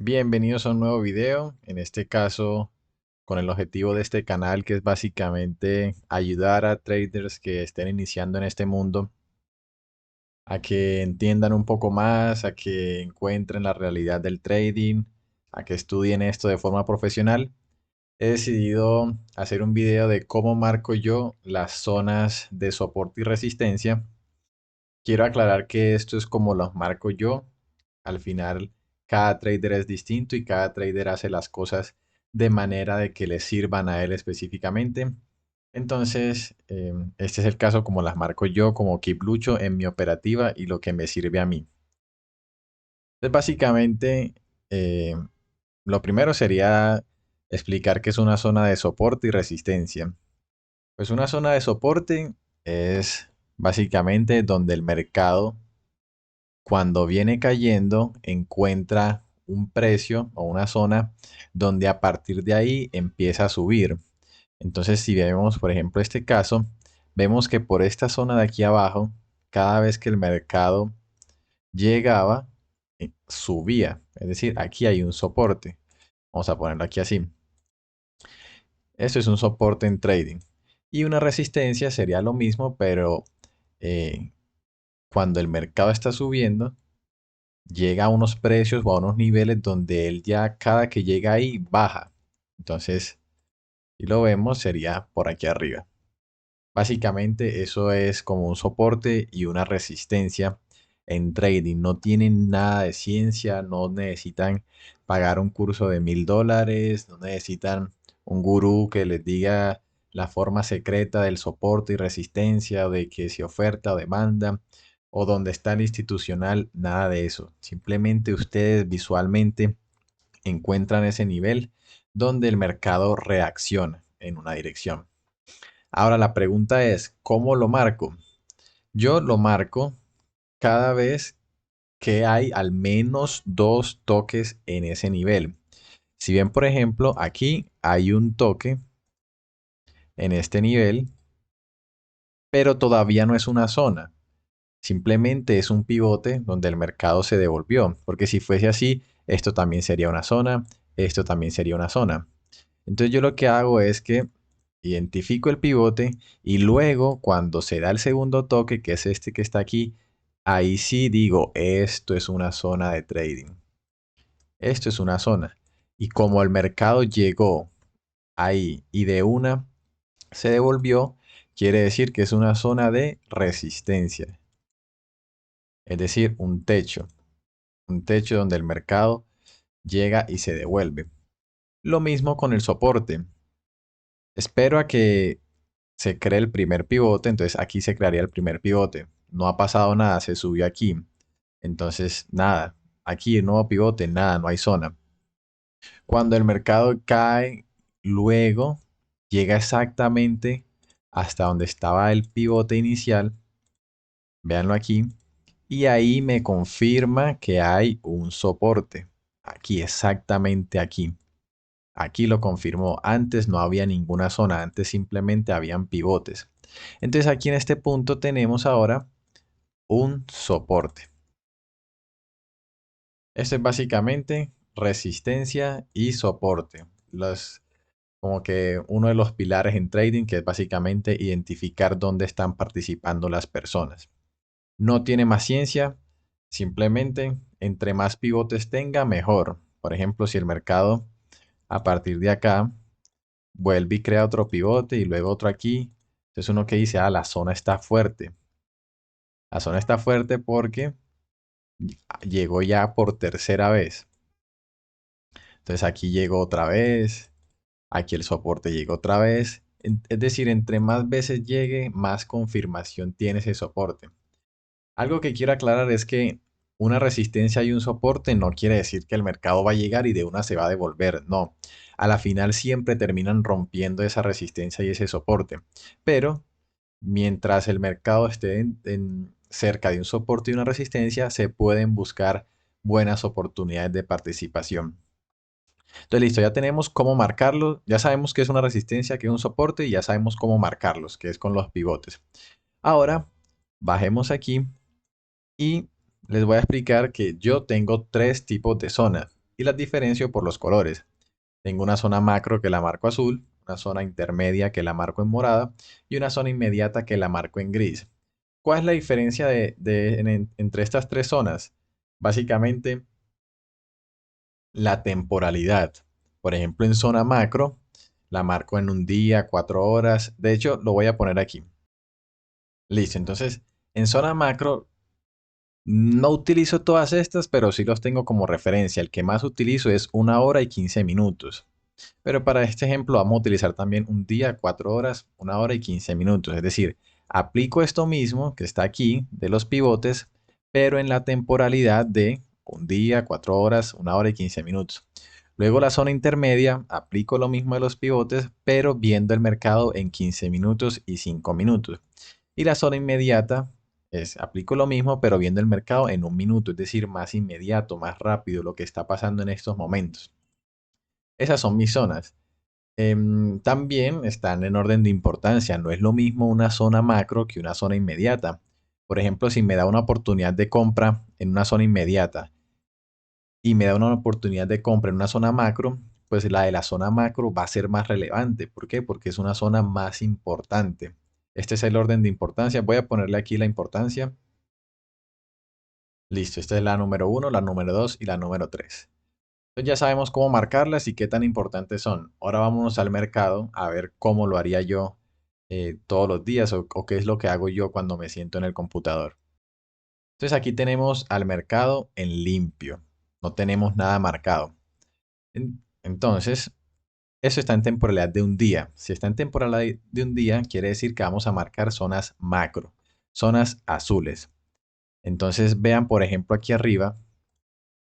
Bienvenidos a un nuevo video, en este caso con el objetivo de este canal, que es básicamente ayudar a traders que estén iniciando en este mundo a que entiendan un poco más, a que encuentren la realidad del trading, a que estudien esto de forma profesional. He decidido hacer un video de cómo marco yo las zonas de soporte y resistencia. Quiero aclarar que esto es como los marco yo. Al final, cada trader es distinto y cada trader hace las cosas de manera de que le sirvan a él específicamente. Entonces, este es el caso como las marco yo, como Keep Lucho en mi operativa y lo que me sirve a mí. Entonces, básicamente, eh, lo primero sería explicar qué es una zona de soporte y resistencia. Pues una zona de soporte es básicamente donde el mercado, cuando viene cayendo, encuentra un precio o una zona donde a partir de ahí empieza a subir. Entonces, si vemos, por ejemplo, este caso, vemos que por esta zona de aquí abajo, cada vez que el mercado llegaba, subía. Es decir, aquí hay un soporte. Vamos a ponerlo aquí así. Esto es un soporte en trading. Y una resistencia sería lo mismo, pero eh, cuando el mercado está subiendo, llega a unos precios o a unos niveles donde él ya cada que llega ahí baja. Entonces, si lo vemos, sería por aquí arriba. Básicamente eso es como un soporte y una resistencia en trading. No tienen nada de ciencia, no necesitan pagar un curso de $1000, no necesitan un gurú que les diga la forma secreta del soporte y resistencia, o de que si oferta o demanda, o donde está el institucional, nada de eso. Simplemente ustedes visualmente encuentran ese nivel donde el mercado reacciona en una dirección. Ahora la pregunta es, ¿cómo lo marco? Yo lo marco cada vez que hay al menos dos toques en ese nivel. Si bien, por ejemplo, aquí hay un toque en este nivel, pero todavía no es una zona. Simplemente es un pivote donde el mercado se devolvió. Porque si fuese así, esto también sería una zona, esto también sería una zona. Entonces yo lo que hago es que identifico el pivote y luego cuando se da el segundo toque, que es este que está aquí, ahí sí digo, esto es una zona de trading. Esto es una zona. Y como el mercado llegó ahí y de una se devolvió, quiere decir que es una zona de resistencia. Es decir, un techo. Un techo donde el mercado llega y se devuelve. Lo mismo con el soporte. Espero a que se cree el primer pivote, entonces aquí se crearía el primer pivote. No ha pasado nada, se subió aquí. Entonces, nada, aquí el nuevo pivote, nada, no hay zona. Cuando el mercado cae, luego llega exactamente hasta donde estaba el pivote inicial, véanlo aquí, y ahí me confirma que hay un soporte. Aquí, exactamente aquí. Aquí lo confirmó. Antes no había ninguna zona, antes simplemente habían pivotes. Entonces aquí en este punto tenemos ahora un soporte. Esto es básicamente resistencia y soporte. Como que uno de los pilares en trading, que es básicamente identificar dónde están participando las personas. No tiene más ciencia, simplemente entre más pivotes tenga, mejor. Por ejemplo, si el mercado a partir de acá vuelve y crea otro pivote y luego otro aquí, entonces uno que dice, la zona está fuerte. La zona está fuerte porque llegó ya por tercera vez. Entonces aquí llegó otra vez, aquí el soporte llegó otra vez. Es decir, entre más veces llegue, más confirmación tiene ese soporte. Algo que quiero aclarar es que una resistencia y un soporte no quiere decir que el mercado va a llegar y de una se va a devolver. No, a la final siempre terminan rompiendo esa resistencia y ese soporte. Pero mientras el mercado esté cerca de un soporte y una resistencia, se pueden buscar buenas oportunidades de participación. Entonces, listo, ya tenemos cómo marcarlo, ya sabemos que es una resistencia, que es un soporte y ya sabemos cómo marcarlos, que es con los pivotes. Ahora, bajemos aquí y les voy a explicar que yo tengo tres tipos de zonas y las diferencio por los colores. Tengo una zona macro que la marco azul, una zona intermedia que la marco en morada y una zona inmediata que la marco en gris. ¿Cuál es la diferencia entre estas tres zonas? Básicamente, la temporalidad. Por ejemplo, en zona macro, la marco en un día, 4 horas. De hecho, lo voy a poner aquí. Listo. Entonces, en zona macro, no utilizo todas estas, pero sí los tengo como referencia. El que más utilizo es 1 hora y 15 minutos. Pero para este ejemplo vamos a utilizar también un día, 4 horas, 1 hora y 15 minutos. Es decir, aplico esto mismo que está aquí de los pivotes, pero en la temporalidad de un día, 4 horas, 1 hora y 15 minutos. Luego la zona intermedia, aplico lo mismo de los pivotes, pero viendo el mercado en 15 minutos y 5 minutos. Y la zona inmediata es, aplico lo mismo, pero viendo el mercado en 1 minuto, es decir, más inmediato, más rápido lo que está pasando en estos momentos. Esas son mis zonas. También están en orden de importancia. No es lo mismo una zona macro que una zona inmediata. Por ejemplo, si me da una oportunidad de compra en una zona inmediata y me da una oportunidad de compra en una zona macro, pues la de la zona macro va a ser más relevante. ¿Por qué? Porque es una zona más importante. Este es el orden de importancia. Voy a ponerle aquí la importancia. Listo, esta es la número uno, la número 2 y la número 3. Entonces ya sabemos cómo marcarlas y qué tan importantes son. Ahora vámonos al mercado a ver cómo lo haría yo todos los días o qué es lo que hago yo cuando me siento en el computador. Entonces aquí tenemos al mercado en limpio. No tenemos nada marcado. Entonces, eso está en temporalidad de un día. Si está en temporalidad de un día, quiere decir que vamos a marcar zonas macro, zonas azules. Entonces vean, por ejemplo, aquí arriba,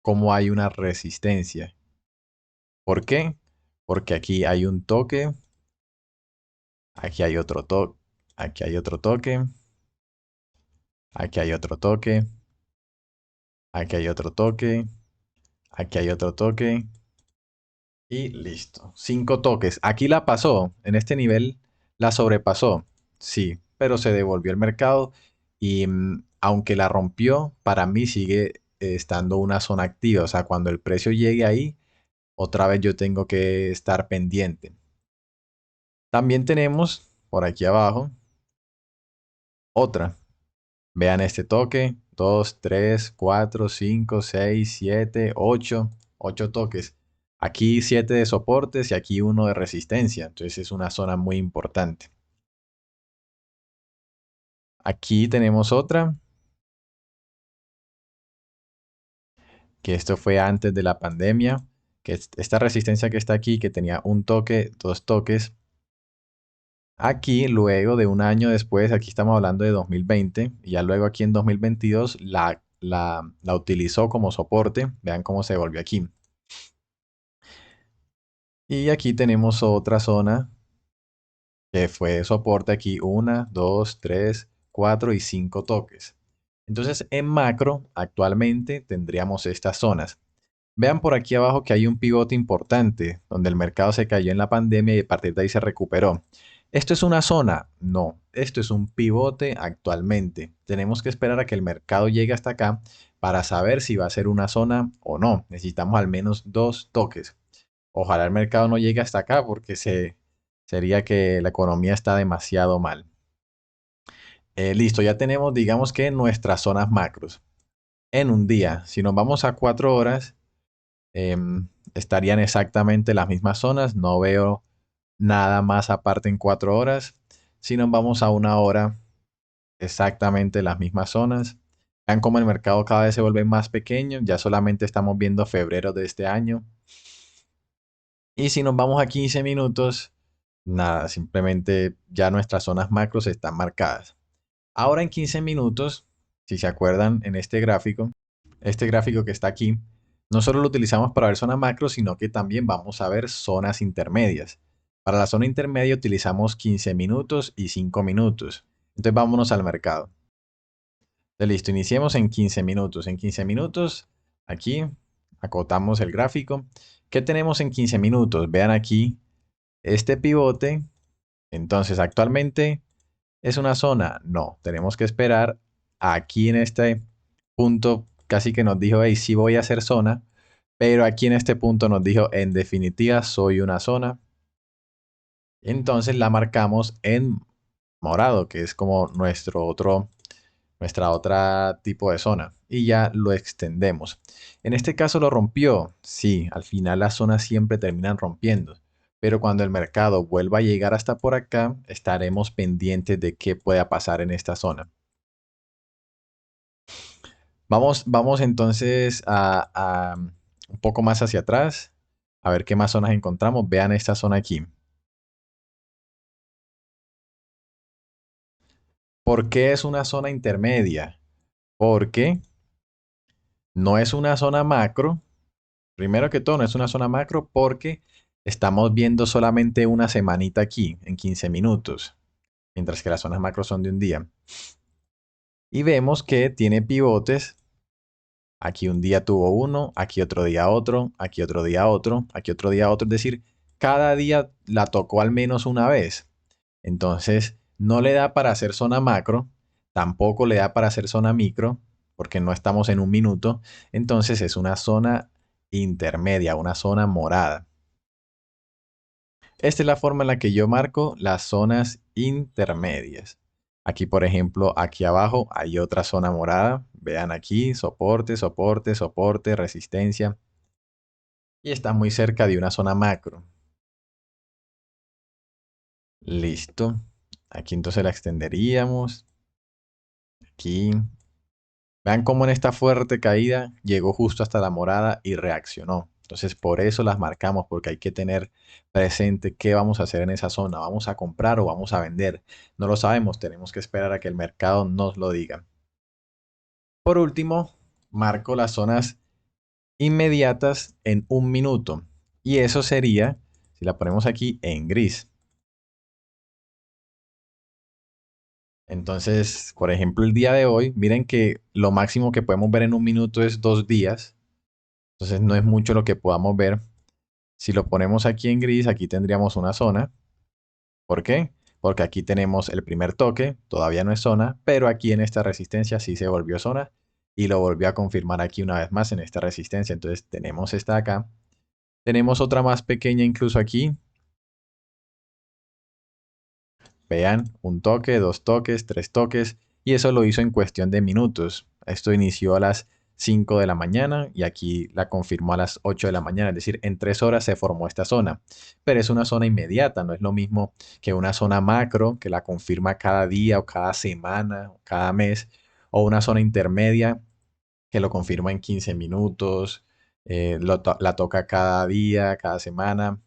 cómo hay una resistencia. ¿Por qué? Porque aquí hay un toque, aquí hay otro toque, aquí hay otro toque, aquí hay otro toque, aquí hay otro toque, aquí hay otro toque y listo. 5 toques. Aquí la pasó, en este nivel la sobrepasó, sí, pero se devolvió el mercado y aunque la rompió, para mí sigue estando una zona activa. O sea, cuando el precio llegue ahí, otra vez yo tengo que estar pendiente. También tenemos por aquí abajo otra. Vean este toque. 2, 3, 4, 5, 6, 7, 8. 8 toques. Aquí 7 de soportes y aquí uno de resistencia. Entonces es una zona muy importante. Aquí tenemos otra. Que esto fue antes de la pandemia. Que esta resistencia que está aquí, que tenía un toque, 2 toques. Aquí, luego de un año después, aquí estamos hablando de 2020, y ya luego aquí en 2022 la utilizó como soporte. Vean cómo se volvió aquí. Y aquí tenemos otra zona que fue soporte aquí 1, 2, 3, 4 y 5 toques. Entonces en macro actualmente tendríamos estas zonas. Vean por aquí abajo que hay un pivote importante donde el mercado se cayó en la pandemia y a partir de ahí se recuperó. ¿Esto es una zona? No, esto es un pivote actualmente. Tenemos que esperar a que el mercado llegue hasta acá para saber si va a ser una zona o no. Necesitamos al menos 2 toques. Ojalá el mercado no llegue hasta acá porque sería que la economía está demasiado mal. Listo, ya tenemos, digamos que nuestras zonas macros. En un día, si nos vamos a 4 horas, estarían exactamente las mismas zonas. No veo nada más aparte en 4 horas. Si nos vamos a 1 hora, exactamente las mismas zonas. Vean cómo el mercado cada vez se vuelve más pequeño. Ya solamente estamos viendo febrero de este año. Y si nos vamos a 15 minutos, nada, simplemente ya nuestras zonas macros están marcadas. Ahora en 15 minutos, si se acuerdan en este gráfico que está aquí, no solo lo utilizamos para ver zonas macro, sino que también vamos a ver zonas intermedias. Para la zona intermedia utilizamos 15 minutos y 5 minutos. Entonces vámonos al mercado. Listo, iniciemos en 15 minutos. En 15 minutos, aquí acotamos el gráfico. ¿Qué tenemos en 15 minutos? Vean aquí este pivote. Entonces, actualmente es una zona. No, tenemos que esperar aquí en este punto. Casi que nos dijo, hey, sí voy a hacer zona. Pero aquí en este punto nos dijo, en definitiva, soy una zona. Entonces la marcamos en morado, que es como nuestra otra tipo de zona. Y ya lo extendemos. En este caso lo rompió. Sí, al final las zonas siempre terminan rompiendo. Pero cuando el mercado vuelva a llegar hasta por acá, estaremos pendientes de qué pueda pasar en esta zona. Vamos entonces a un poco más hacia atrás, a ver qué más zonas encontramos. Vean esta zona aquí. ¿Por qué es una zona intermedia? Porque no es una zona macro. Primero que todo, no es una zona macro porque estamos viendo solamente una semanita aquí, en 15 minutos, mientras que las zonas macro son de un día. Y vemos que tiene pivotes. Aquí un día tuvo uno, aquí otro día otro, aquí otro día otro, aquí otro día otro. Es decir, cada día la tocó al menos una vez. Entonces, no le da para hacer zona macro, tampoco le da para hacer zona micro, porque no estamos en un minuto. Entonces, es una zona intermedia, una zona morada. Esta es la forma en la que yo marco las zonas intermedias. Aquí, por ejemplo, aquí abajo hay otra zona morada. Vean aquí, soporte, soporte, soporte, resistencia. Y está muy cerca de una zona macro. Listo. Aquí entonces la extenderíamos. Aquí. Vean cómo en esta fuerte caída llegó justo hasta la morada y reaccionó. Entonces por eso las marcamos, porque hay que tener presente qué vamos a hacer en esa zona. ¿Vamos a comprar o vamos a vender? No lo sabemos, tenemos que esperar a que el mercado nos lo diga. Por último, marco las zonas inmediatas en un minuto. Y eso sería, si la ponemos aquí, en gris. Entonces, por ejemplo, el día de hoy, miren que lo máximo que podemos ver en un minuto es 2 días. Entonces no es mucho lo que podamos ver. Si lo ponemos aquí en gris, aquí tendríamos una zona. ¿Por qué? Porque aquí tenemos el primer toque, todavía no es zona, pero aquí en esta resistencia sí se volvió zona y lo volvió a confirmar aquí una vez más en esta resistencia. Entonces tenemos esta acá. Tenemos otra más pequeña incluso aquí. Vean, un toque, dos toques, tres toques, y eso lo hizo en cuestión de minutos. Esto inició a las 5 de la mañana y aquí la confirmó a las 8 de la mañana, es decir, en 3 horas se formó esta zona. Pero es una zona inmediata, no es lo mismo que una zona macro que la confirma cada día o cada semana o cada mes, o una zona intermedia que lo confirma en 15 minutos, la toca cada día, cada semana.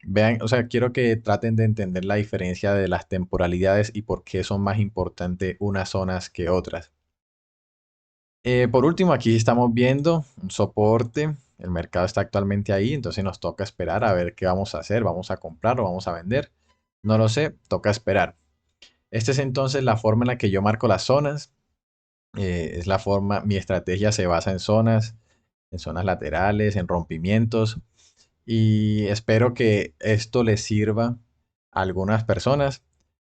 Vean, o sea, quiero que traten de entender la diferencia de las temporalidades y por qué son más importantes unas zonas que otras. Por último, aquí estamos viendo un soporte. El mercado está actualmente ahí, entonces nos toca esperar a ver qué vamos a hacer. ¿Vamos a comprar o vamos a vender? No lo sé, toca esperar. Esta es entonces la forma en la que yo marco las zonas. Es la forma, mi estrategia se basa en zonas laterales, en rompimientos. Y espero que esto les sirva a algunas personas.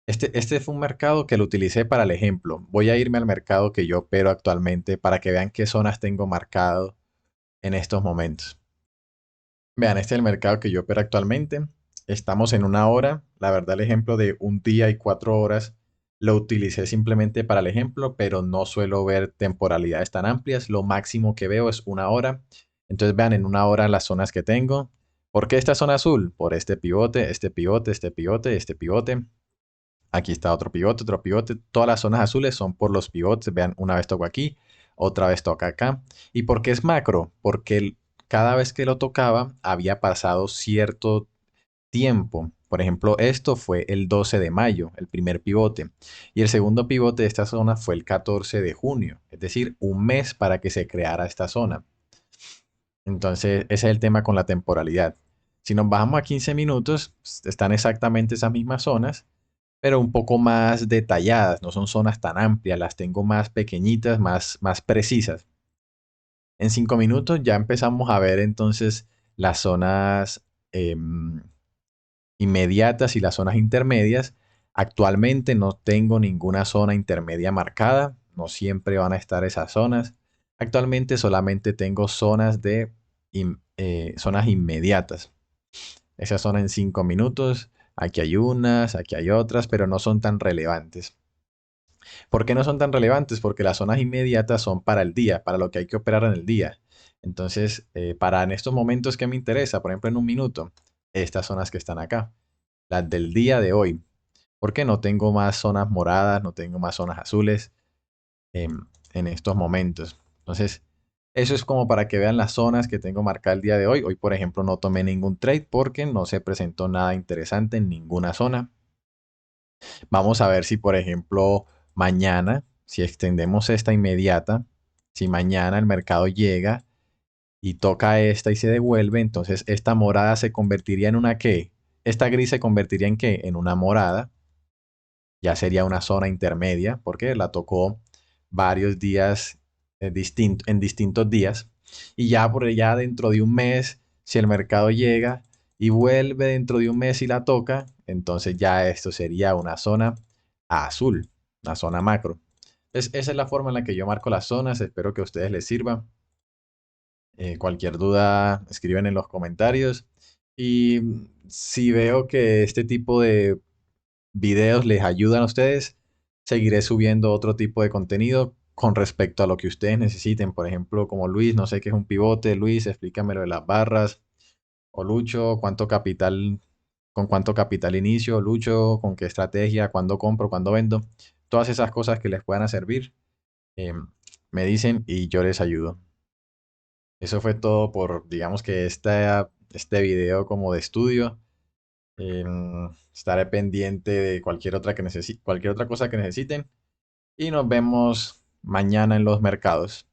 Este fue un mercado que lo utilicé para el ejemplo. Voy a irme al mercado que yo opero actualmente para que vean qué zonas tengo marcado en estos momentos. Vean, este es el mercado que yo opero actualmente. Estamos en una hora. La verdad, el ejemplo de un día y 4 horas lo utilicé simplemente para el ejemplo, pero no suelo ver temporalidades tan amplias. Lo máximo que veo es una hora. Entonces vean en una hora las zonas que tengo. ¿Por qué esta zona azul? Por este pivote, este pivote, este pivote, este pivote. Aquí está otro pivote, otro pivote. Todas las zonas azules son por los pivotes. Vean, una vez toco aquí, otra vez toca acá. ¿Y por qué es macro? Porque cada vez que lo tocaba había pasado cierto tiempo. Por ejemplo, esto fue el 12 de mayo, el primer pivote. Y el segundo pivote de esta zona fue el 14 de junio. Es decir, un mes para que se creara esta zona. Entonces, ese es el tema con la temporalidad. Si nos bajamos a 15 minutos, están exactamente esas mismas zonas, pero un poco más detalladas, no son zonas tan amplias, las tengo más pequeñitas, más precisas. En 5 minutos ya empezamos a ver entonces las zonas inmediatas y las zonas intermedias. Actualmente no tengo ninguna zona intermedia marcada, no siempre van a estar esas zonas. Actualmente solamente tengo zonas inmediatas. Esas son en 5 minutos. Aquí hay unas, aquí hay otras, pero no son tan relevantes. ¿Por qué no son tan relevantes? Porque las zonas inmediatas son para el día, para lo que hay que operar en el día. Entonces, para en estos momentos que me interesa, por ejemplo, en un minuto, estas son las que están acá, las del día de hoy. ¿Por qué no tengo más zonas moradas, no tengo más zonas azules en estos momentos? Entonces, eso es como para que vean las zonas que tengo marcadas el día de hoy. Hoy, por ejemplo, no tomé ningún trade porque no se presentó nada interesante en ninguna zona. Vamos a ver si, por ejemplo, mañana, si extendemos esta inmediata, si mañana el mercado llega y toca esta y se devuelve, entonces esta morada se convertiría en una ¿qué? Esta gris se convertiría en ¿qué? En una morada. Ya sería una zona intermedia porque la tocó varios días en distintos días. Y ya por allá dentro de un mes, si el mercado llega y vuelve dentro de un mes y la toca, entonces ya esto sería una zona azul, una zona macro. Esa es la forma en la que yo marco las zonas. Espero que a ustedes les sirva. Cualquier duda, escriben en los comentarios. Y si veo que este tipo de videos les ayudan a ustedes, seguiré subiendo otro tipo de contenido con respecto a lo que ustedes necesiten. Por ejemplo, como Luis, no sé qué es un pivote. Luis, explícame lo de las barras. O Lucho, con cuánto capital inicio. Lucho, con qué estrategia, cuándo compro, cuándo vendo. Todas esas cosas que les puedan servir, eh, me dicen y yo les ayudo. Eso fue todo por, digamos que este video como de estudio. Estaré pendiente de cualquier otra cosa que necesiten y nos vemos mañana en los mercados.